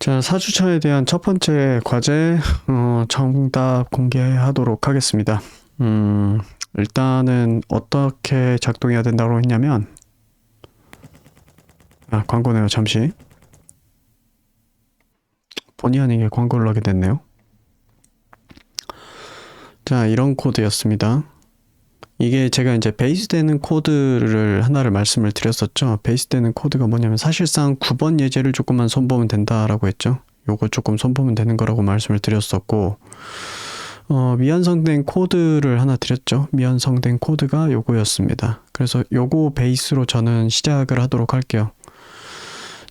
자, 4주차에 대한 첫 번째 과제, 정답 공개하도록 하겠습니다. 일단은 어떻게 작동해야 된다고 했냐면, 광고네요, 잠시. 본의 아니게 광고를 하게 됐네요. 자, 이런 코드였습니다. 이게 제가 이제 베이스되는 코드를 하나를 말씀을 드렸었죠. 베이스되는 코드가 뭐냐면 사실상 9번 예제를 조금만 손보면 된다라고 했죠. 요거 조금 손보면 되는 거라고 말씀을 드렸었고, 미완성된 코드를 하나 드렸죠. 미완성된 코드가 요거였습니다. 그래서 요거 베이스로 저는 시작을 하도록 할게요.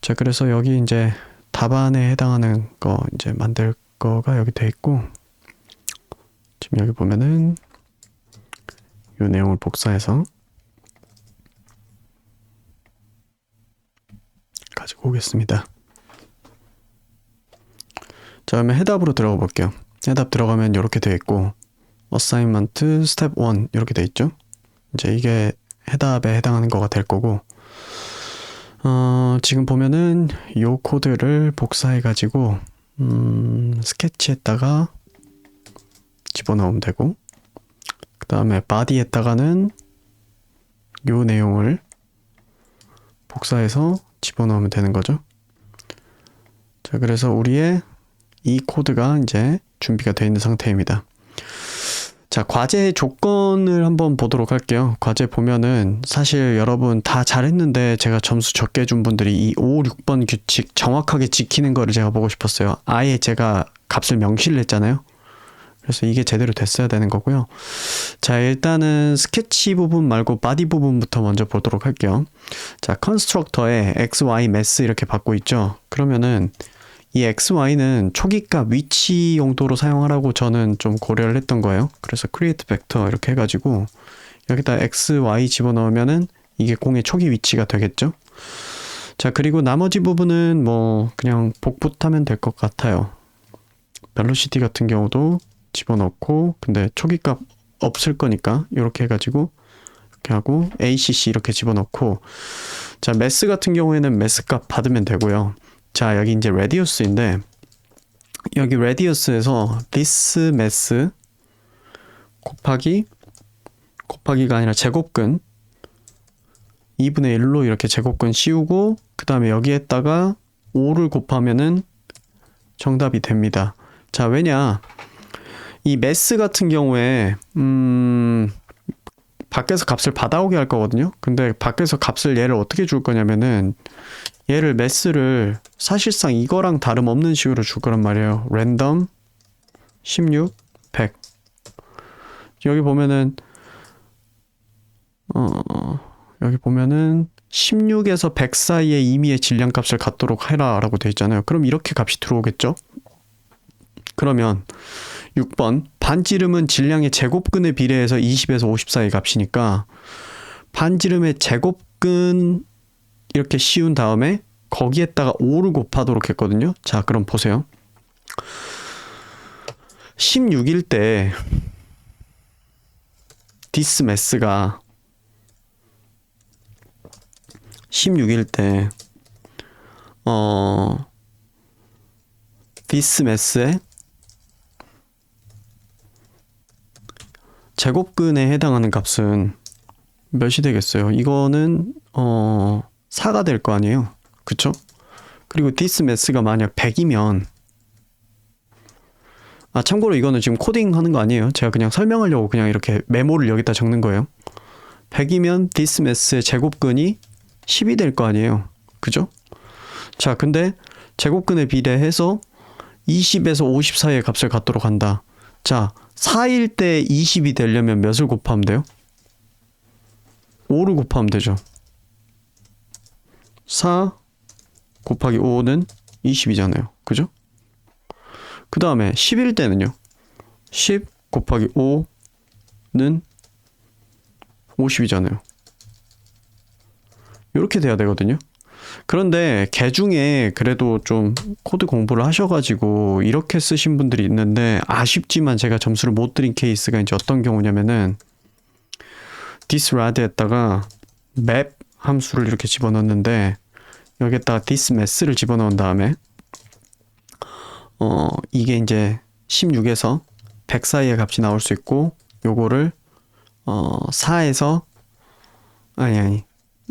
자, 그래서 여기 이제 답안에 해당하는 거 이제 만들 거가 여기 돼 있고, 지금 여기 보면은 이 내용을 복사해서 가지고 오겠습니다. 자, 그러면 해답으로 들어가 볼게요. 해답 들어가면 이렇게 되어 있고, 어사인먼트 스텝 1 이렇게 되어 있죠. 이제 이게 해답에 해당하는 거가 될 거고, 지금 보면은 이 코드를 복사해 가지고 스케치에다가 집어넣으면 되고, 그 다음에 body에다가는 이 내용을 복사해서 집어넣으면 되는 거죠. 자, 그래서 우리의 이 코드가 이제 준비가 되어 있는 상태입니다. 자, 과제 조건을 한번 보도록 할게요. 과제 보면은 사실 여러분 다 잘했는데 제가 점수 적게 준 분들이 이 5, 6번 규칙 정확하게 지키는 거를 제가 보고 싶었어요. 아예 제가 값을 명시를 했잖아요. 그래서 이게 제대로 됐어야 되는 거고요. 자, 일단은 스케치 부분 말고 바디 부분부터 먼저 보도록 할게요. 자, 컨스트럭터에 x, y, mass 이렇게 받고 있죠. 그러면은 이 x, y는 초기값 위치 용도로 사용하라고 저는 좀 고려를 했던 거예요. 그래서 create vector 이렇게 해가지고 여기다 x, y 집어넣으면은 이게 공의 초기 위치가 되겠죠. 자, 그리고 나머지 부분은 뭐 그냥 복붙하면 될 것 같아요. velocity 같은 경우도 집어넣고, 근데 초기값 없을 거니까 이렇게 해가지고 이렇게 하고 ACC 이렇게 집어넣고, 자, mass 같은 경우에는 mass 값 받으면 되고요. 자, 여기 이제 radius인데 여기 radius에서 this mass 곱하기가 아니라 제곱근 2분의 1로 이렇게 제곱근 씌우고, 그 다음에 여기에다가 5를 곱하면은 정답이 됩니다. 자, 왜냐, 이 mass 같은 경우에 밖에서 값을 받아오게 할 거거든요. 근데 밖에서 값을 얘를 어떻게 줄 거냐면은 얘를 mass를 사실상 이거랑 다름없는 식으로 줄 거란 말이에요. 랜덤 16 100. 여기 보면은 여기 보면은 16에서 100 사이에 임의의 질량 값을 갖도록 해라 라고 되어 있잖아요. 그럼 이렇게 값이 들어오겠죠. 그러면 6번 반지름은 질량의 제곱근에 비례해서 20에서 50 사이 값이니까 반지름의 제곱근 이렇게 씌운 다음에 거기에다가 5를 곱하도록 했거든요. 자, 그럼 보세요. 16일 때 this mass가 16일 때 this mass의 제곱근에 해당하는 값은 몇이 되겠어요? 이거는 4가 될 거 아니에요. 그쵸? 그리고 this mass가 만약 100이면, 참고로 이거는 지금 코딩 하는 거 아니에요. 제가 그냥 설명하려고 그냥 이렇게 메모를 여기다 적는 거예요. 100이면 this mass의 제곱근이 10이 될 거 아니에요. 그죠? 자, 근데 제곱근에 비례해서 20에서 50 사이의 값을 갖도록 한다. 자, 4일 때 20이 되려면 몇을 곱하면 돼요? 5를 곱하면 되죠. 4 곱하기 5는 20이잖아요. 그죠? 그 다음에 10일 때는요. 10 곱하기 5는 50이잖아요. 이렇게 돼야 되거든요. 그런데 개 중에 그래도 좀 코드 공부를 하셔가지고 이렇게 쓰신 분들이 있는데, 아쉽지만 제가 점수를 못 드린 케이스가 이제 어떤 경우냐면은 thisrad에다가 map 함수를 이렇게 집어넣는데 여기에다가 this mass를 집어넣은 다음에 이게 이제 16에서 100 사이의 값이 나올 수 있고, 요거를 4에서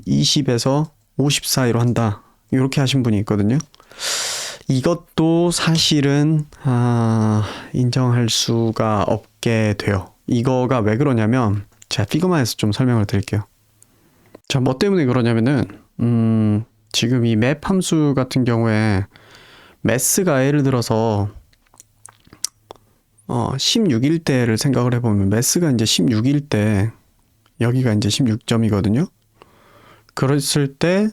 20에서 50 사이로 한다, 이렇게 하신 분이 있거든요. 이것도 사실은 인정할 수가 없게 돼요. 이거가 왜 그러냐면, 제가 피그마에서 좀 설명을 드릴게요. 자, 뭐 때문에 그러냐면은 지금 이 맵 함수 같은 경우에 매스가 예를 들어서 16일 때를 생각을 해보면, 매스가 이제 16일 때 여기가 이제 16점이거든요. 그랬을 때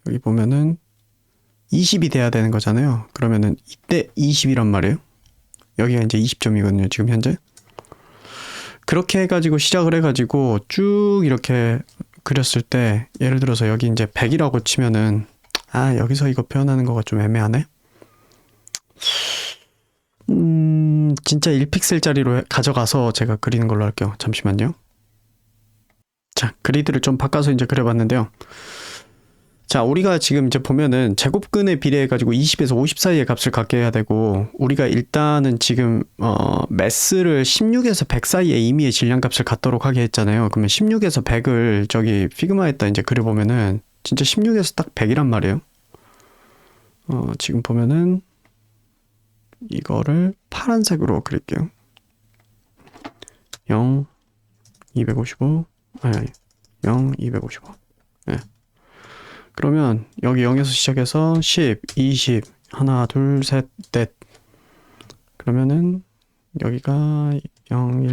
여기 보면은 20이 돼야 되는 거잖아요. 그러면은 이때 20이란 말이에요. 여기가 이제 20점이거든요, 지금 현재. 그렇게 해가지고 시작을 해가지고 쭉 이렇게 그렸을 때, 예를 들어서 여기 이제 100이라고 치면은, 여기서 이거 표현하는 거가 좀 애매하네. 진짜 1픽셀짜리로 가져가서 제가 그리는 걸로 할게요. 잠시만요. 자, 그리드를 좀 바꿔서 이제 그려봤는데요. 자, 우리가 지금 이제 보면은 제곱근에 비례해가지고 20에서 50 사이의 값을 갖게 해야 되고, 우리가 일단은 지금 매스를 16에서 100 사이에 임의의 질량값을 갖도록 하게 했잖아요. 그러면 16에서 100을 저기 피그마에다 이제 그려보면은 진짜 16에서 딱 100이란 말이에요. 지금 보면은 이거를 파란색으로 그릴게요. 0, 255, 0, 255. 네. 그러면 여기 0에서 시작해서 10, 20, 하나, 둘, 셋, 넷. 그러면은 여기가 0,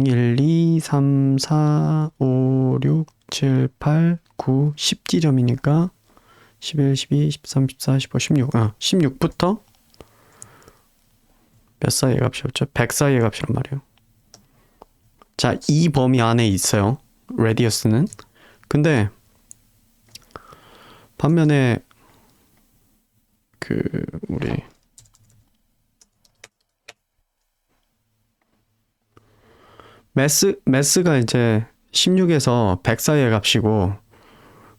1, 2, 3, 4, 5, 6, 7, 8, 9, 10지점이니까 11, 12, 13, 14, 15, 16. 16부터 몇 사이의 값이었죠? 100 사이의 값이란 말이에요. 자, 이 범위 안에 있어요, 레디어스는. 근데 반면에 우리 매스가 이제 16에서 100 사이의 값이고,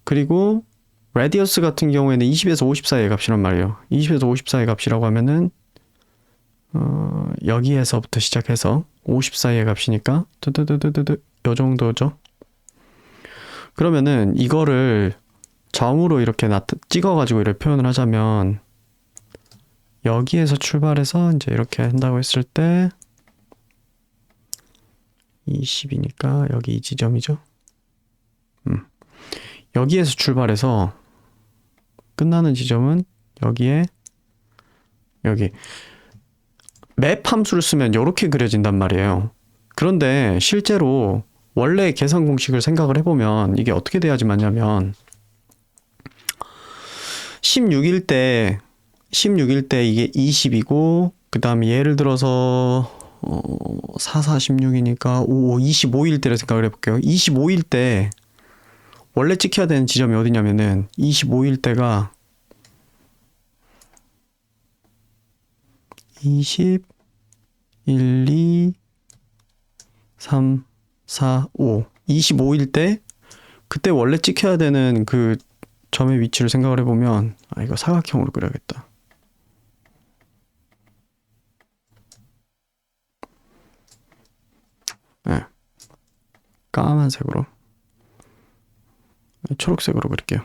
그리고 레디어스 같은 경우에는 20에서 50 사이의 값이란 말이에요. 20에서 50 사이의 값이라고 하면은 여기에서부터 시작해서 50 사이의 값이니까 요 정도죠. 그러면은 이거를 점으로 이렇게 찍어가지고 이렇게 표현을 하자면, 여기에서 출발해서 이제 이렇게 한다고 했을 때 20이니까 여기 이 지점이죠. 여기에서 출발해서 끝나는 지점은 여기에, 여기 맵 함수를 쓰면 이렇게 그려진단 말이에요. 그런데 실제로 원래 계산 공식을 생각을 해보면 이게 어떻게 돼야지 맞냐면, 16일 때 이게 20이고, 그 다음에 예를 들어서 4, 4, 16이니까 5, 25일 때를 생각을 해볼게요. 25일 때 원래 찍혀야 되는 지점이 어디냐면은, 25일 때가 20, 1, 2, 3, 4, 5. 25일 때, 그때 원래 찍혀야 되는 그 점의 위치를 생각을 해보면, 이거 사각형으로 그려야겠다. 네. 까만색으로, 초록색으로 그릴게요.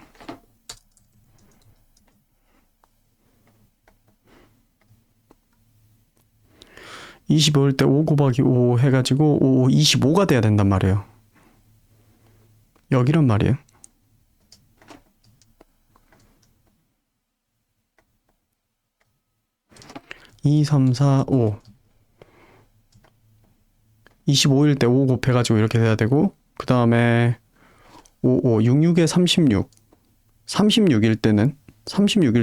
(25일) 때 5 곱하기 5 해가지고 5, 25가 돼야 된단 말이에요. 여기란 말이에요. (2, 3, 4, 5) 25일 때 5 곱해가지고 이렇게 돼야 되고, 그 다음에 5, 66에 36. 36일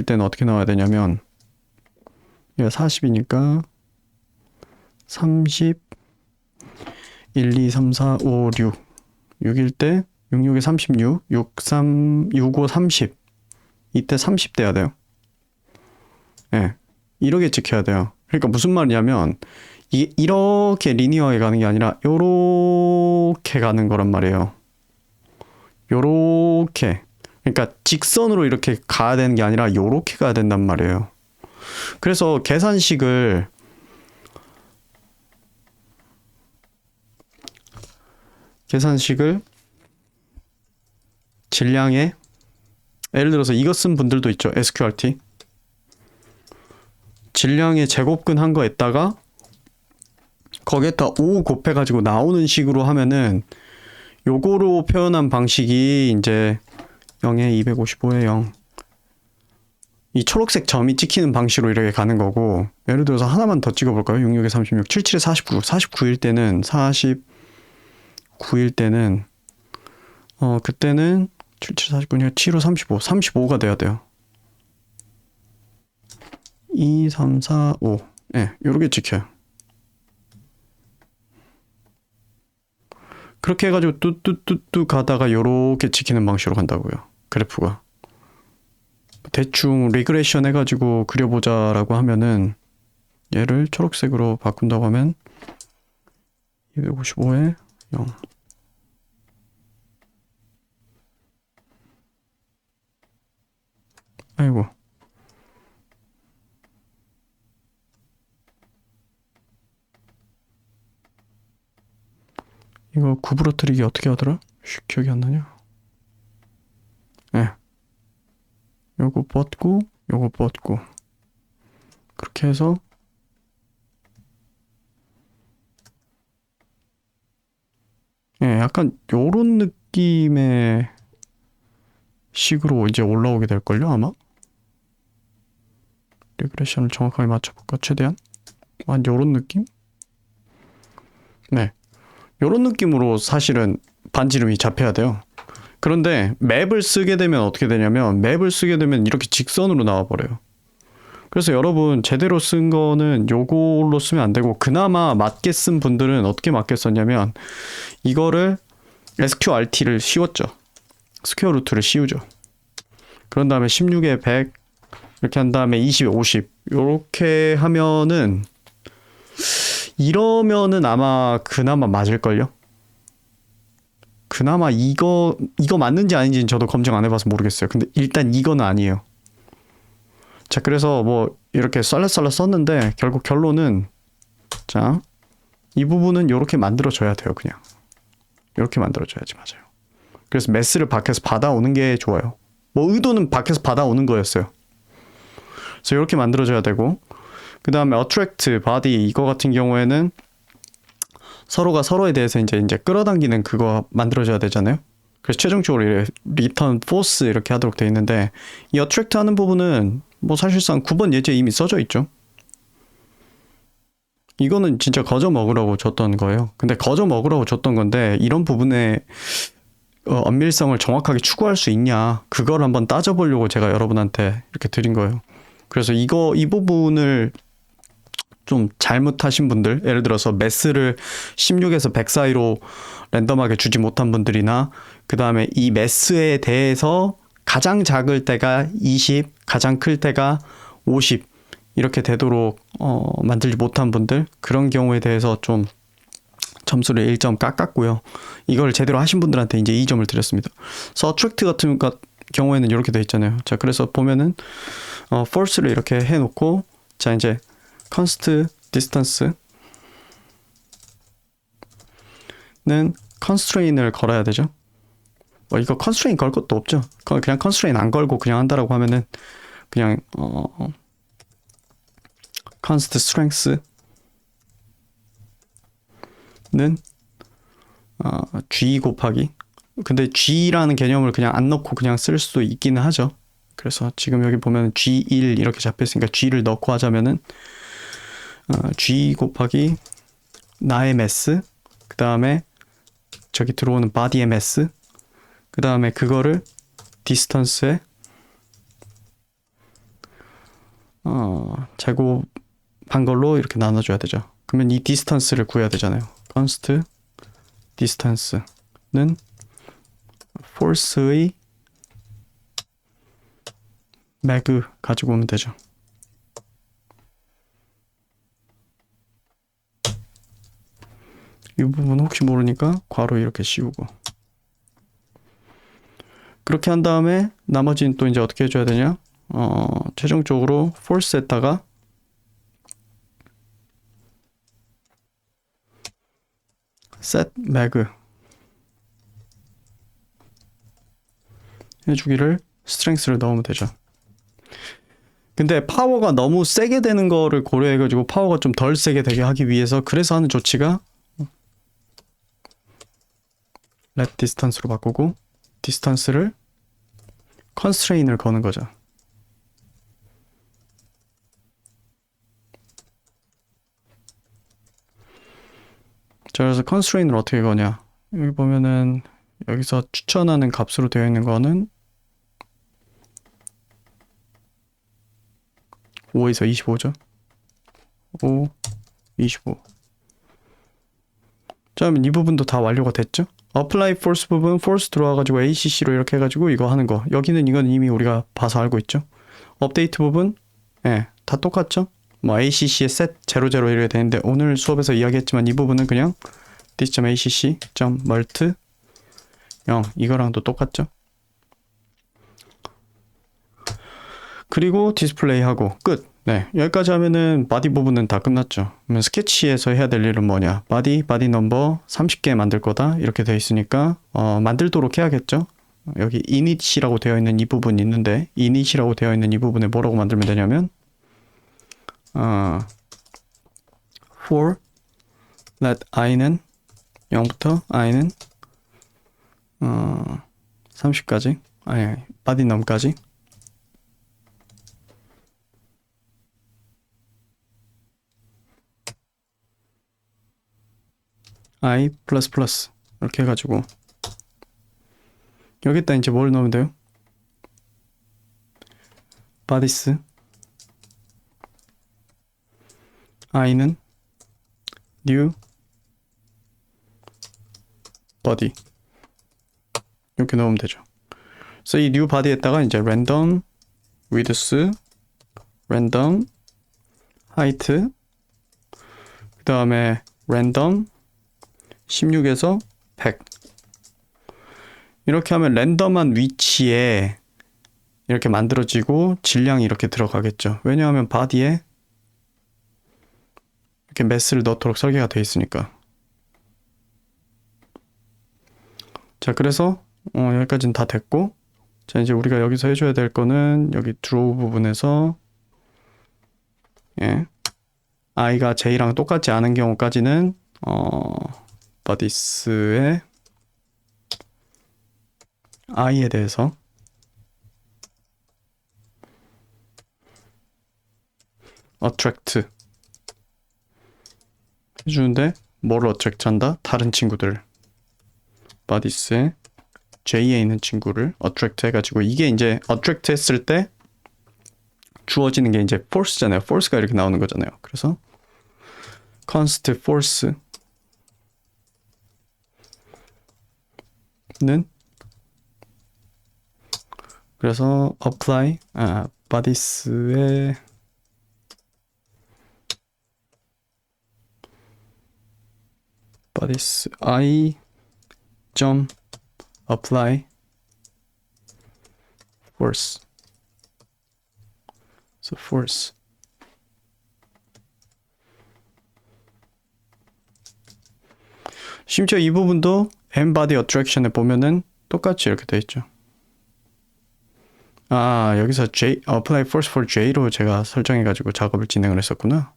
때는 어떻게 나와야 되냐면, 얘가 40이니까 30, 1, 2, 3, 4, 5, 6. 6일 때 66에 36, 65, 30. 이때 30 돼야 돼요. 네, 이렇게 찍혀야 돼요. 그러니까 무슨 말이냐면, 이게 이렇게 리니어하게 가는 게 아니라 요렇게 가는 거란 말이에요. 요렇게. 그러니까 직선으로 이렇게 가야 되는 게 아니라 요렇게 가야 된단 말이에요. 그래서 계산식을 질량에 예를 들어서 이거 쓴 분들도 있죠. SQRT 질량의 제곱근 한 거에다가 거기에다 5 곱해가지고 나오는 식으로 하면은 요거로 표현한 방식이 이제 0에 255에 0 이 초록색 점이 찍히는 방식으로 이렇게 가는 거고, 예를 들어서 하나만 더 찍어볼까요? 66에 36, 77에 49, 49일 때는 49일 때는 그때는 77, 49냐 7호 35, 35가 돼야 돼요. 2, 3, 4, 5 예, 요렇게 찍혀요. 그렇게 해가지고 뚜뚜뚜뚜 가다가 요렇게 찍히는 방식으로 간다고요. 그래프가. 대충 리그레이션 해가지고 그려보자라고 하면은 얘를 초록색으로 바꾼다고 하면 255에 0 아이고 이거 구부러뜨리기 어떻게 하더라? 기억이 안 나냐? 네. 요거 뻗고 요거 뻗고 그렇게 해서 예, 약간 요런 느낌의 식으로 이제 올라오게 될걸요 아마? 리그레션을 정확하게 맞춰볼까 최대한? 한 요런 느낌? 네, 요런 느낌으로 사실은 반지름이 잡혀야 돼요. 그런데 맵을 쓰게 되면 어떻게 되냐면 맵을 쓰게 되면 이렇게 직선으로 나와버려요. 그래서 여러분 제대로 쓴 거는 요걸로 쓰면 안 되고, 그나마 맞게 쓴 분들은 어떻게 맞게 썼냐면 이거를 SQRT를 씌웠죠. 스퀘어 루트를 씌우죠. 그런 다음에 16에 100 이렇게 한 다음에 20에 50 요렇게 하면은 이러면은 아마 그나마 맞을걸요? 그나마 이거 맞는지 아닌지는 저도 검증 안 해봐서 모르겠어요. 근데 일단 이거는 아니에요. 자, 그래서 뭐 이렇게 썰렛썰렛 썼는데 결국 결론은 자, 이 부분은 이렇게 만들어줘야 돼요. 그냥 이렇게 만들어줘야지 맞아요. 그래서 매스를 밖에서 받아오는 게 좋아요. 뭐 의도는 밖에서 받아오는 거였어요. 그래서 이렇게 만들어줘야 되고, 그 다음에 attract, body 이거 같은 경우에는 서로가 서로에 대해서 이제 끌어당기는 그거 만들어줘야 되잖아요. 그래서 최종적으로 return force 이렇게 하도록 돼 있는데, 이 attract 하는 부분은 뭐 사실상 9번 예제에 이미 써져 있죠. 이거는 진짜 거저 먹으라고 줬던 거예요. 근데 거저 먹으라고 줬던 건데 이런 부분에 엄밀성을 정확하게 추구할 수 있냐, 그걸 한번 따져보려고 제가 여러분한테 이렇게 드린 거예요. 그래서 이 부분을 좀 잘못하신 분들, 예를 들어서 매스를 16에서 100 사이로 랜덤하게 주지 못한 분들이나, 그 다음에 이 매스에 대해서 가장 작을 때가 20, 가장 클 때가 50 이렇게 되도록 만들지 못한 분들, 그런 경우에 대해서 좀 점수를 1점 깎았고요. 이걸 제대로 하신 분들한테 이제 2점을 드렸습니다. 서트랙트 같은 경우에는 이렇게 돼 있잖아요. 자, 그래서 보면은 force를 이렇게 해놓고, 자 이제 const distance는 constraint을 걸어야 되죠. 이거 constraint 걸 것도 없죠. 그냥 constraint 안 걸고 그냥 한다라고 하면은 그냥 const strength는 g 곱하기, 근데 g라는 개념을 그냥 안 넣고 그냥 쓸 수도 있기는 하죠. 그래서 지금 여기 보면 g1 이렇게 잡혀있으니까 g를 넣고 하자면은 g 곱하기 나의 매스, 그 다음에 저기 들어오는 body의 매스, 그 다음에 그거를 디스턴스에 제곱한 걸로 이렇게 나눠줘야 되죠. 그러면 이 디스턴스를 구해야 되잖아요. const distance는 force의 매그 가지고 오면 되죠. 이 부분 혹시 모르니까 괄호 이렇게 씌우고, 그렇게 한 다음에 나머지는 또 이제 어떻게 해줘야 되냐? 최종적으로 false에다가 set mag 해주기를 strength를 넣으면 되죠. 근데 파워가 너무 세게 되는 거를 고려해가지고 파워가 좀 덜 세게 되게 하기 위해서 그래서 하는 조치가 let distance로 바꾸고 distance를 constraint을 거는 거죠. 자, 그래서 constraint을 어떻게 거냐? 여기 보면은 여기서 추천하는 값으로 되어 있는 거는 5에서 25죠. 5, 25. 자, 그러면 이 부분도 다 완료가 됐죠? apply force 부분 force 들어와가지고 ACC로 이렇게 해가지고 이거 하는 거. 여기는 이건 이미 우리가 봐서 알고 있죠? 업데이트 부분, 예, 다 똑같죠? 뭐 ACC에 set 00 이렇게 되는데 오늘 수업에서 이야기했지만 이 부분은 그냥 this.acc.mult 0 이거랑도 똑같죠? 그리고 디스플레이하고 끝. 네, 여기까지 하면은 바디 부분은 다 끝났죠. 그러면 스케치에서 해야 될 일은 뭐냐? 바디 넘버 30개 만들 거다. 이렇게 되어 있으니까 만들도록 해야겠죠. 여기 init이라고 되어 있는 이 부분이 있는데 init이라고 되어 있는 이 부분에 뭐라고 만들면 되냐면 for let i는 0부터 i는 30까지 아니 바디 넘까지 i 플러스 플러스 이렇게 해가지고 여기다 이제 뭘 넣으면 돼요? 바디스 i는 new body 이렇게 넣으면 되죠. 그래서 이 new body에다가 이제 random width, random height, 그 다음에 random 16에서 100 이렇게 하면 랜덤한 위치에 이렇게 만들어지고 질량이 이렇게 들어가겠죠. 왜냐하면 바디에 이렇게 매스를 넣도록 설계가 되어 있으니까. 자, 그래서 여기까지는 다 됐고, 자, 이제 우리가 여기서 해줘야 될 거는 여기 드로우 부분에서 예, i가 j랑 똑같지 않은 경우까지는 bodies의 i에 대해서 attract 해주는데 뭐를 attract 한다? 다른 친구들 bodies의 j에 있는 친구를 attract 해가지고 이게 이제 attract 했을 때 주어지는 게 이제 force잖아요. force가 이렇게 나오는 거잖아요. 그래서 const force는 그래서 apply bodies의 bodies I 점 apply force. So force. 심지어 이 부분도 m-body attraction에 보면은 똑같이 이렇게 돼 있죠. 아, 여기서 J, apply force for J로 제가 설정해가지고 작업을 진행을 했었구나.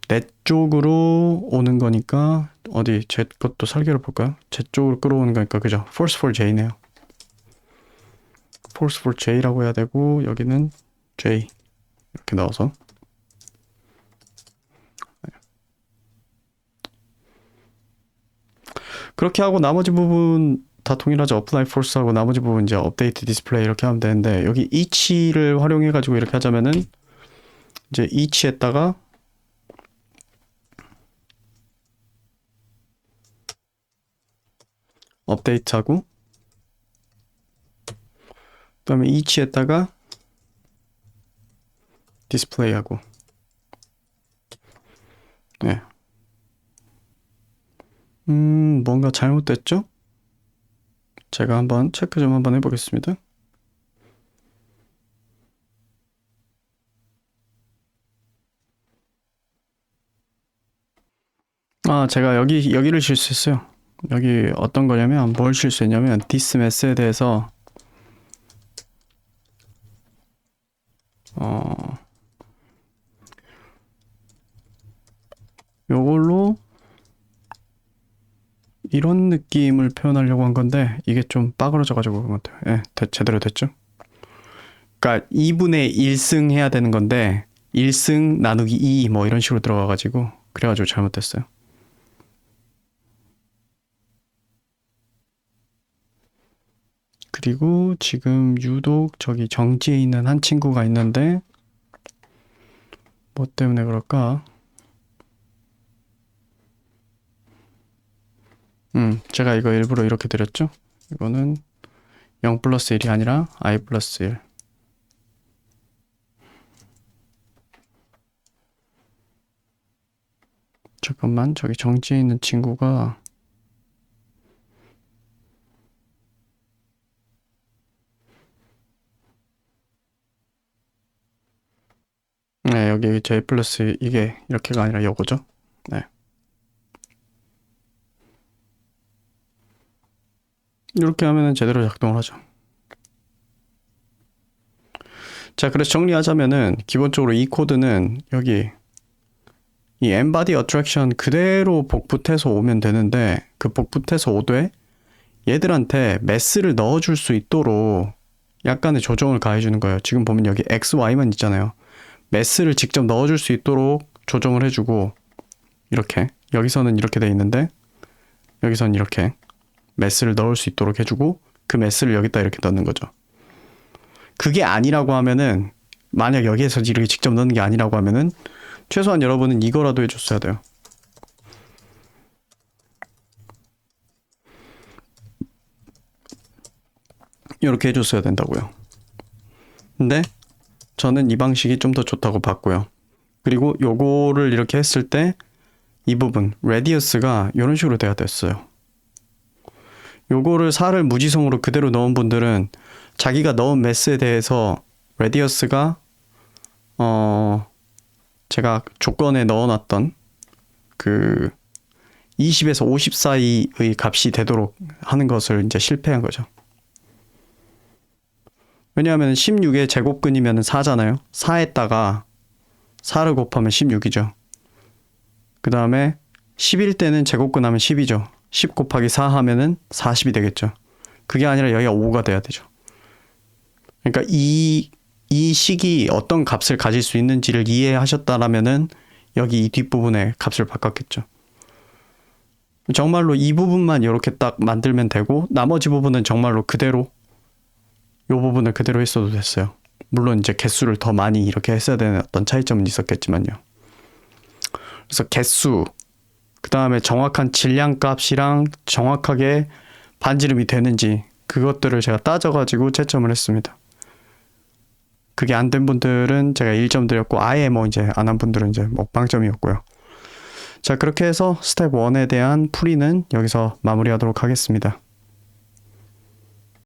내 쪽으로 오는 거니까 어디 제 것도 설계를 볼까요? 제 쪽으로 끌어오는 거니까 그죠? force for J네요. force for J라고 해야 되고 여기는 J 이렇게 넣어서 그렇게 하고 나머지 부분 다 동일하죠. apply force하고 나머지 부분 이제 update display 이렇게 하면 되는데 여기 each를 활용해 가지고 이렇게 하자면은 이제 each에다가 업데이트하고 그다음에 each에다가 디스플레이하고 네. 뭔가 잘못됐죠? 제가 한번 체크 좀 한번 해보겠습니다. 제가 여기를 실수했어요. 여기 어떤 거냐면, 뭘 실수했냐면, 디스매스에 대해서, 요걸로, 이런 느낌을 표현하려고 한 건데, 이게 좀 빠그러져가지고 그런 것 같아요. 예, 제대로 됐죠? 그러니까 2분의 1승 해야 되는 건데, 1승 나누기 2, 뭐 이런 식으로 들어가가지고, 그래가지고 잘못됐어요. 그리고 지금 유독 저기 정지에 있는 한 친구가 있는데 뭐 때문에 그럴까? 제가 이거 일부러 이렇게 드렸죠? 이거는 0 플러스 1이 아니라 I 플러스 1. 잠깐만, 저기 정지에 있는 친구가 네, 여기 J 플러스 이게 이렇게가 아니라 요거죠? 네. 이렇게 하면은 제대로 작동을 하죠. 자, 그래서 정리하자면은 기본적으로 이 코드는 여기 이 embody attraction 그대로 복붙해서 오면 되는데 그 복붙해서 오되 얘들한테 매스를 넣어줄 수 있도록 약간의 조정을 가해주는 거예요. 지금 보면 여기 X, Y만 있잖아요. 매스를 직접 넣어줄 수 있도록 조정을 해주고 이렇게 여기서는 이렇게 돼 있는데 여기서는 이렇게 매스를 넣을 수 있도록 해주고 그 매스를 여기다 이렇게 넣는 거죠. 그게 아니라고 하면은 만약 여기에서 이렇게 직접 넣는 게 아니라고 하면은 최소한 여러분은 이거라도 해줬어야 돼요. 이렇게 해줬어야 된다고요. 근데 저는 이 방식이 좀 더 좋다고 봤고요. 그리고 요거를 이렇게 했을 때 이 부분 레디어스가 이런 식으로 돼야 됐어요. 요거를 4를 무지성으로 그대로 넣은 분들은 자기가 넣은 매스에 대해서 레디어스가 제가 조건에 넣어놨던 그 20에서 50 사이의 값이 되도록 하는 것을 이제 실패한 거죠. 왜냐하면 16의 제곱근이면 4잖아요. 4에다가 4를 곱하면 16이죠. 그 다음에 10일 때는 제곱근 하면 10이죠. 10 곱하기 4 하면은 40이 되겠죠. 그게 아니라 여기가 5가 돼야 되죠. 그러니까 이 식이 어떤 값을 가질 수 있는지를 이해하셨다라면은 여기 이 뒷부분에 값을 바꿨겠죠. 정말로 이 부분만 이렇게 딱 만들면 되고 나머지 부분은 정말로 그대로 이 부분을 그대로 했어도 됐어요. 물론 이제 개수를 더 많이 이렇게 했어야 되는 어떤 차이점은 있었겠지만요. 그래서 개수, 그 다음에 정확한 질량 값이랑 정확하게 반지름이 되는지 그것들을 제가 따져가지고 채점을 했습니다. 그게 안 된 분들은 제가 1점 드렸고 아예 뭐 이제 안 한 분들은 이제 뭐 0점이었고요. 자, 그렇게 해서 스텝 1에 대한 풀이는 여기서 마무리하도록 하겠습니다.